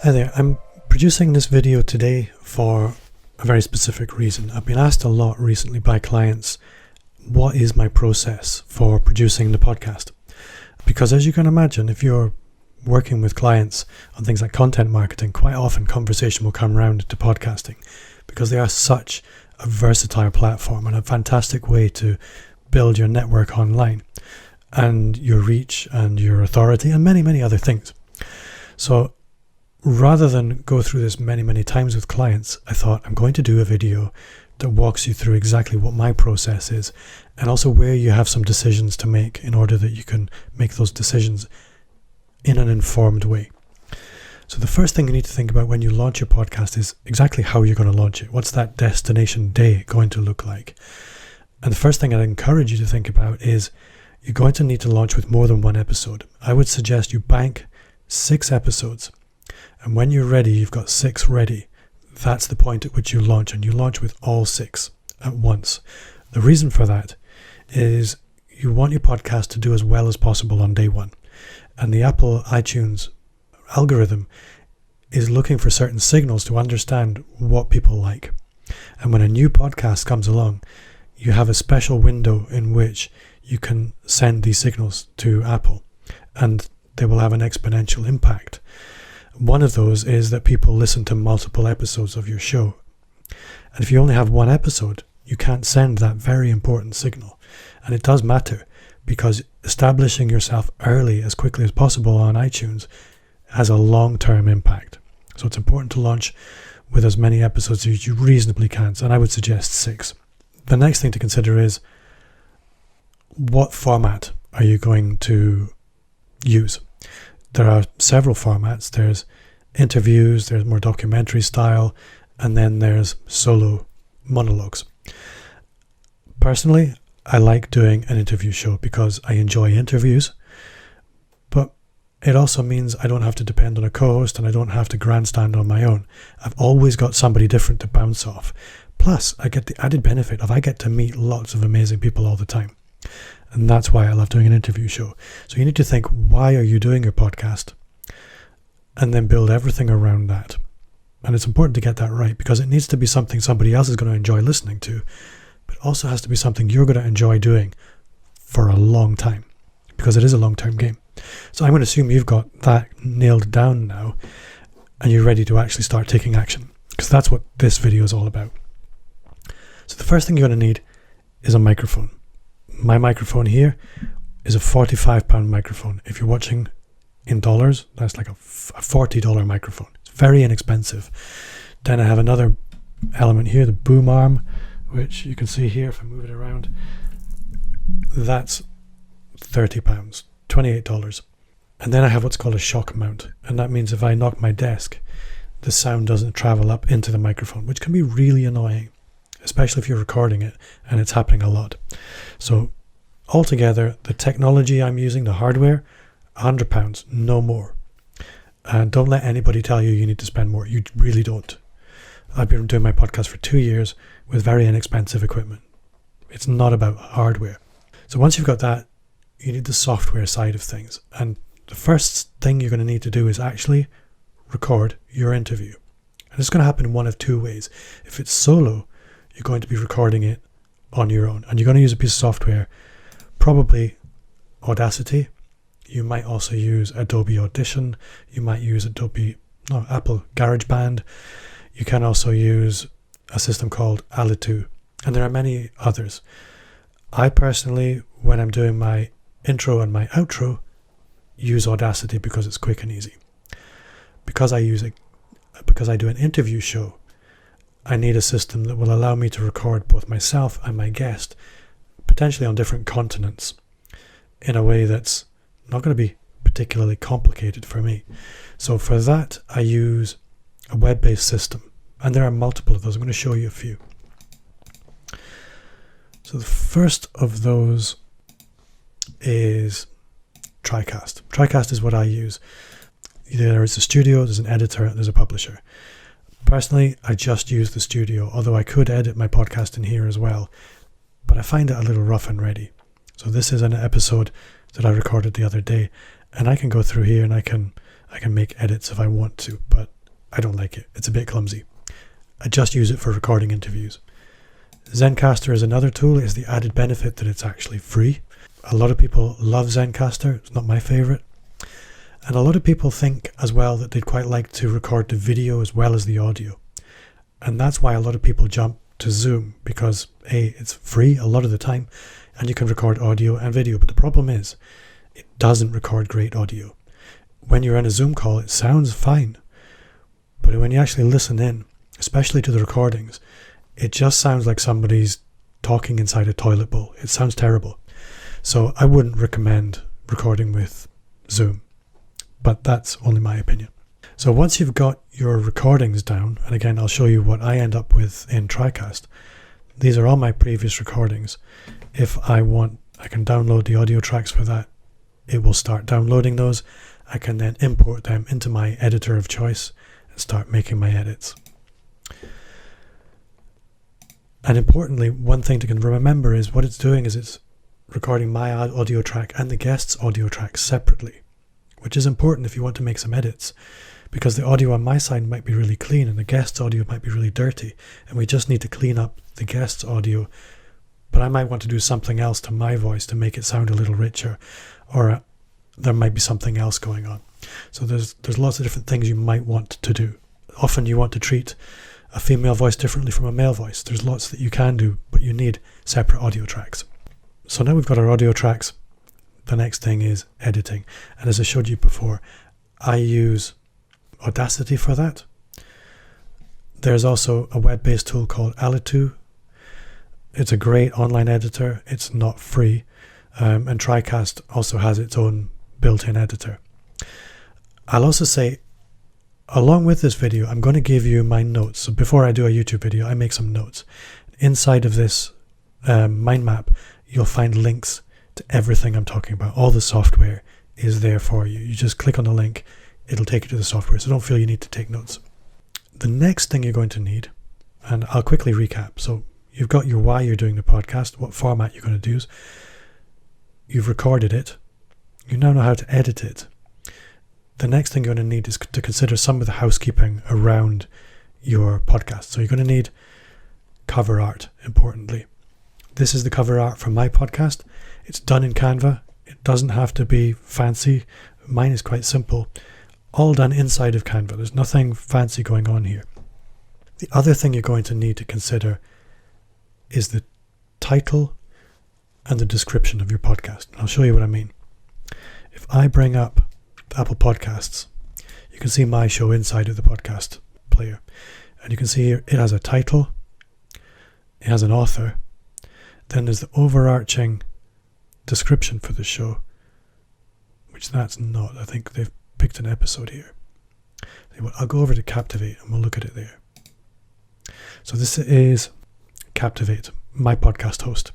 Hi there, I'm producing this video today for a very specific reason. I've been asked a lot recently by clients, what is my process for producing the podcast? Because as you can imagine, if you're working with clients on things like content marketing, quite often conversation will come around to podcasting because they are such a versatile platform and a fantastic way to build your network online and your reach and your authority and many, many other things. So rather than go through this many times with clients, I thought I'm going to do a video that walks you through exactly what my process is and also where you have some decisions to make in order that you can make those decisions in an informed way. So the first thing you need to think about when you launch your podcast is exactly how you're going to launch it. What's that destination day going to look like? And the first thing I'd encourage you to think about is you're going to need to launch with more than one episode. I would suggest you bank 6 episodes. And when you're ready, you've got 6 ready. That's the point at which you launch, and you launch with all 6 at once. The reason for that is you want your podcast to do as well as possible on day one. And the Apple iTunes algorithm is looking for certain signals to understand what people like. And when a new podcast comes along, you have a special window in which you can send these signals to Apple, and they will have an exponential impact. One of those is that people listen to multiple episodes of your show. And if you only have one episode, you can't send that very important signal. And it does matter because establishing yourself early as quickly as possible on iTunes has a long-term impact. So it's important to launch with as many episodes as you reasonably can. And I would suggest 6. The next thing to consider is what format are you going to use? There are several formats. There's interviews, there's more documentary style, and then there's solo monologues. Personally, I like doing an interview show because I enjoy interviews, but it also means I don't have to depend on a co-host and I don't have to grandstand on my own. I've always got somebody different to bounce off. Plus, I get the added benefit of I get to meet lots of amazing people all the time. And that's why I love doing an interview show. So you need to think, why are you doing your podcast? And then build everything around that. And it's important to get that right because it needs to be something somebody else is going to enjoy listening to, but it also has to be something you're going to enjoy doing for a long time because it is a long-term game. So I'm going to assume you've got that nailed down now and you're ready to actually start taking action because that's what this video is all about. So the first thing you're going to need is a microphone. My microphone here is a £45 microphone. If you're watching in dollars, that's like a $40 microphone. It's very inexpensive. Then I have another element here, the boom arm, which you can see here if I move it around. That's £30, $28. And then I have what's called a shock mount. And that means if I knock my desk, the sound doesn't travel up into the microphone, which can be really annoying, especially if you're recording it and it's happening a lot. So altogether, the technology I'm using, the hardware, £100, no more. And don't let anybody tell you you need to spend more. You really don't. I've been doing my podcast for 2 years with very inexpensive equipment. It's not about hardware. So once you've got that, you need the software side of things. And the first thing you're going to need to do is actually record your interview. And it's going to happen in one of 2 ways. If it's solo, you're going to be recording it on your own. And you're going to use a piece of software, probably Audacity. You might also use Adobe Audition. You might use Apple GarageBand. You can also use a system called Alitu. And there are many others. I personally, when I'm doing my intro and my outro, use Audacity because it's quick and easy. Because I do an interview show, I need a system that will allow me to record both myself and my guest, potentially on different continents, in a way that's not going to be particularly complicated for me. So for that, I use a web-based system, and there are multiple of those. I'm going to show you a few. So the first of those is Tricast. Tricast is what I use. There is a studio, there's an editor, there's a publisher. Personally, I just use the studio, although I could edit my podcast in here as well, but I find it a little rough and ready. So this is an episode that I recorded the other day, and I can go through here and I can make edits if I want to, but I don't like it. It's a bit clumsy. I just use it for recording interviews. Zencaster is another tool. It's the added benefit that it's actually free. A lot of people love Zencaster. It's not my favorite. And a lot of people think as well that they'd quite like to record the video as well as the audio. And that's why a lot of people jump to Zoom, because A, it's free a lot of the time and you can record audio and video. But the problem is it doesn't record great audio. When you're on a Zoom call, it sounds fine. But when you actually listen in, especially to the recordings, it just sounds like somebody's talking inside a toilet bowl. It sounds terrible. So I wouldn't recommend recording with Zoom. But that's only my opinion. So once you've got your recordings down, and again, I'll show you what I end up with in Tricast. These are all my previous recordings. If I want, I can download the audio tracks for that. It will start downloading those. I can then import them into my editor of choice and start making my edits. And importantly, one thing to remember is what it's doing is it's recording my audio track and the guest's audio track separately, which is important if you want to make some edits, because the audio on my side might be really clean and the guest's audio might be really dirty, and we just need to clean up the guest's audio, but I might want to do something else to my voice to make it sound a little richer, or there might be something else going on. So there's lots of different things you might want to do. Often you want to treat a female voice differently from a male voice. There's lots that you can do, but you need separate audio tracks. So now we've got our audio tracks. The next thing is editing. And as I showed you before, I use Audacity for that. There's also a web-based tool called Alitu. It's a great online editor. It's not free. And Tricast also has its own built-in editor. I'll also say, along with this video, I'm going to give you my notes. So before I do a YouTube video, I make some notes. Inside of this mind map, you'll find links to everything I'm talking about. All the software is there for you. You just click on the link, it'll take you to the software, so don't feel you need to take notes. The next thing you're going to need, and I'll quickly recap. So you've got your why you're doing the podcast, what format you're going to use. You've recorded it. You now know how to edit it. The next thing you're going to need is to consider some of the housekeeping around your podcast. So you're going to need cover art, importantly. This is the cover art for my podcast. It's done in Canva. It doesn't have to be fancy. Mine is quite simple. All done inside of Canva. There's nothing fancy going on here. The other thing you're going to need to consider is the title and the description of your podcast. And I'll show you what I mean. If I bring up the Apple Podcasts, you can see my show inside of the podcast player. And you can see here it has a title. It has an author. Then there's the overarching description for the show, which that's not. I think they've picked an episode here. I'll go over to Captivate and we'll look at it there. So this is Captivate, my podcast host,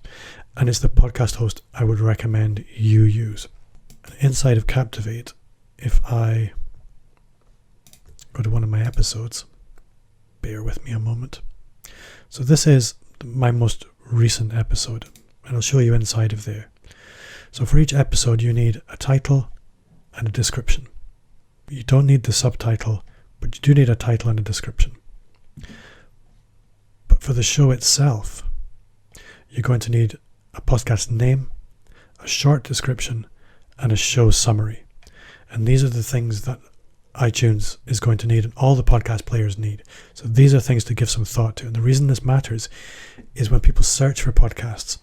and it's the podcast host I would recommend you use. Inside of Captivate, if I go to one of my episodes, bear with me a moment. So this is my most recent episode, and I'll show you inside of there. So for each episode you need a title and a description. You don't need the subtitle, but you do need a title and a description. But for the show itself, you're going to need a podcast name, a short description, and a show summary. And these are the things that iTunes is going to need and all the podcast players need. So these are things to give some thought to. And the reason this matters is when people search for podcasts,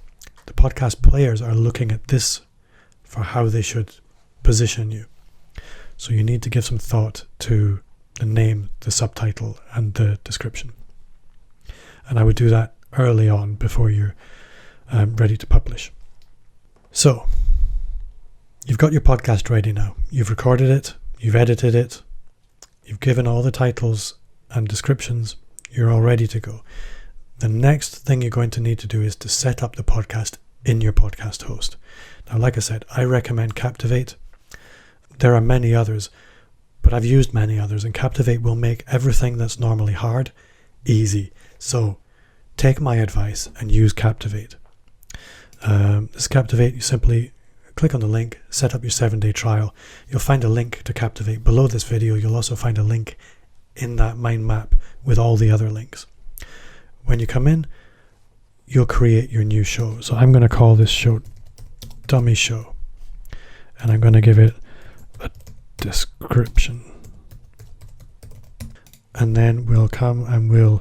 the podcast players are looking at this for how they should position you. So you need to give some thought to the name, the subtitle, and the description. And I would do that early on before you're ready to publish. So you've got your podcast ready now. You've recorded it. You've edited it. You've given all the titles and descriptions. You're all ready to go. The next thing you're going to need to do is to set up the podcast in your podcast host. Now, like I said, I recommend Captivate. There are many others, but I've used many others, and Captivate will make everything that's normally hard easy. So take my advice and use Captivate. This Captivate, you simply click on the link, set up your 7-day trial. You'll find a link to Captivate below this video. You'll also find a link in that mind map with all the other links. When you come in, you'll create your new show. So I'm going to call this show Dummy Show, and I'm going to give it a description. And then we'll come and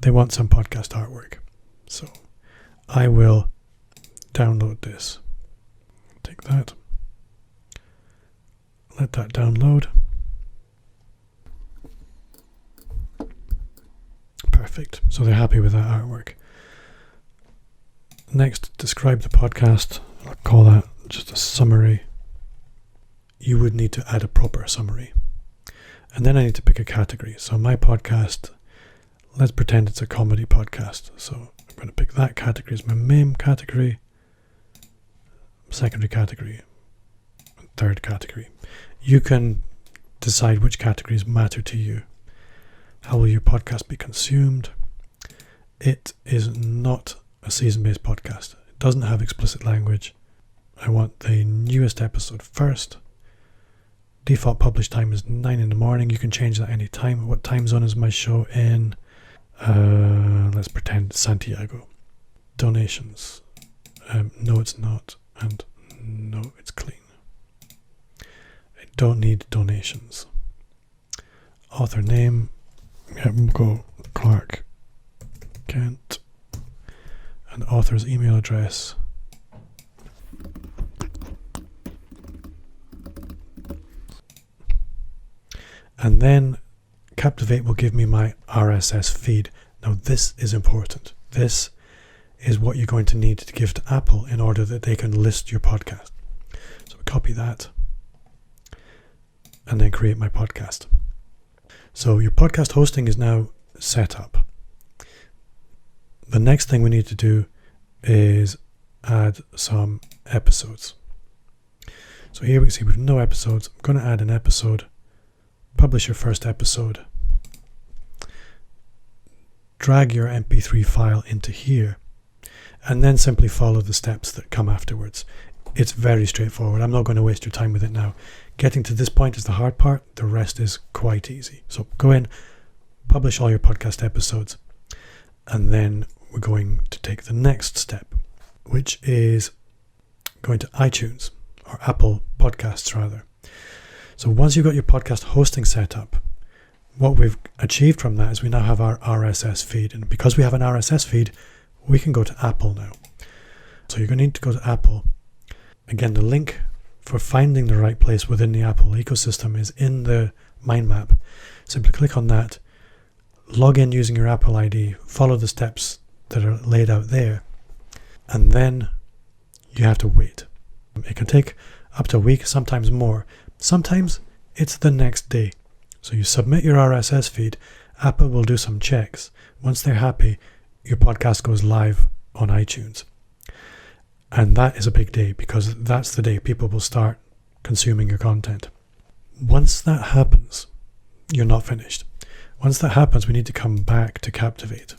they want some podcast artwork. So I will download this. Take that. Let that download. Perfect. So they're happy with that artwork. Next, describe the podcast. I'll call that just a summary. You would need to add a proper summary. And then I need to pick a category. So my podcast, let's pretend it's a comedy podcast. So I'm going to pick that category as my main category, secondary category, and third category. You can decide which categories matter to you. How will your podcast be consumed? It is not a season-based podcast. It doesn't have explicit language. I want the newest episode first. Default publish time is 9 in the morning. You can change that any time. What time zone is my show in? Let's pretend Santiago. Donations. No, it's not. And no, it's clean. I don't need donations. Author name. Yeah, we'll go Clark Kent. And author's email address. And then Captivate will give me my RSS feed. Now this is important. This is what you're going to need to give to Apple in order that they can list your podcast. So copy that and then create my podcast. So your podcast hosting is now set up. The next thing we need to do is add some episodes. So here we can see we have no episodes. I'm going to add an episode. Publish your first episode. Drag your MP3 file into here and then simply follow the steps that come afterwards. It's very straightforward. I'm not going to waste your time with it now. Getting to this point is the hard part. The rest is quite easy. So go in, publish all your podcast episodes, and then we're going to take the next step, which is going to iTunes, or Apple Podcasts rather. So once you've got your podcast hosting set up, what we've achieved from that is we now have our RSS feed. And because we have an RSS feed, we can go to Apple now. So you're going to need to go to Apple. Again, the link for finding the right place within the Apple ecosystem is in the mind map. Simply click on that, log in using your Apple ID, follow the steps that are laid out there, and then you have to wait. It can take up to a week, sometimes more. Sometimes it's the next day. So you submit your RSS feed, Apple will do some checks. Once they're happy, your podcast goes live on iTunes. And that is a big day because that's the day people will start consuming your content. Once that happens, you're not finished. Once that happens, we need to come back to Captivate.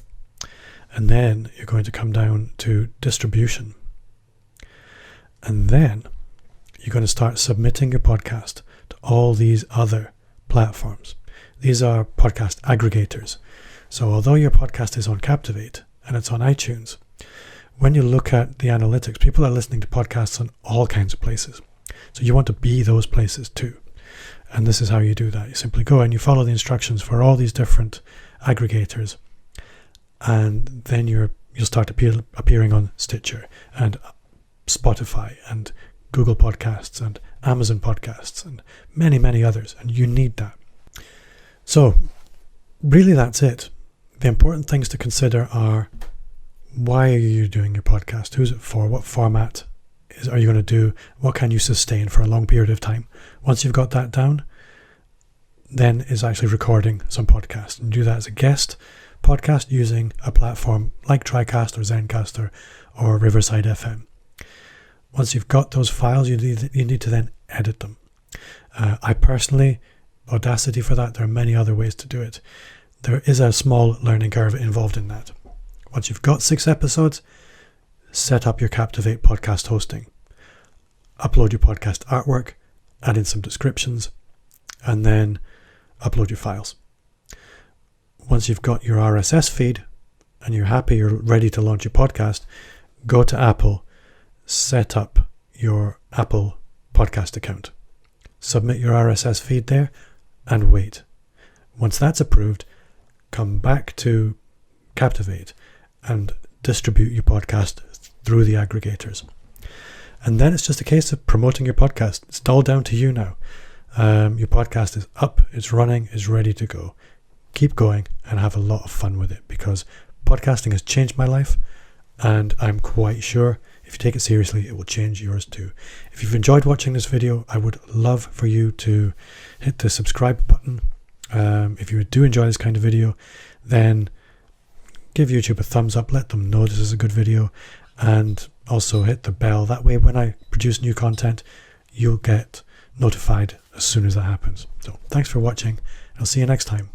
And then you're going to come down to distribution. And then you're going to start submitting your podcast to all these other platforms. These are podcast aggregators. So although your podcast is on Captivate and it's on iTunes, when you look at the analytics, people are listening to podcasts on all kinds of places. So you want to be those places too. And this is how you do that. You simply go and you follow the instructions for all these different aggregators. And then you'll start appearing on Stitcher and Spotify and Google Podcasts and Amazon Podcasts and many, many others. And you need that. So really that's it. The important things to consider are: why are you doing your podcast? Who's it for? What format are you going to do? What can you sustain for a long period of time? Once you've got that down, then is actually recording some podcasts. And do that as a guest podcast using a platform like Tricast or Zencaster or Riverside FM. Once you've got those files, you need to then edit them. I personally, Audacity for that. There are many other ways to do it. There is a small learning curve involved in that. Once you've got 6 episodes, set up your Captivate podcast hosting. Upload your podcast artwork, add in some descriptions, and then upload your files. Once you've got your RSS feed and you're happy, you're ready to launch your podcast, go to Apple, set up your Apple podcast account, submit your RSS feed there, and wait. Once that's approved, come back to Captivate and distribute your podcast through the aggregators. And then it's just a case of promoting your podcast. It's all down to you now. Your podcast is up, it's running, it's ready to go. Keep going and have a lot of fun with it, because podcasting has changed my life, and I'm quite sure if you take it seriously, it will change yours too. If you've enjoyed watching this video, I would love for you to hit the subscribe button. If you do enjoy this kind of video, then give YouTube a thumbs up, let them know this is a good video, and also hit the bell. That way when I produce new content, you'll get notified as soon as that happens. So thanks for watching. I'll see you next time.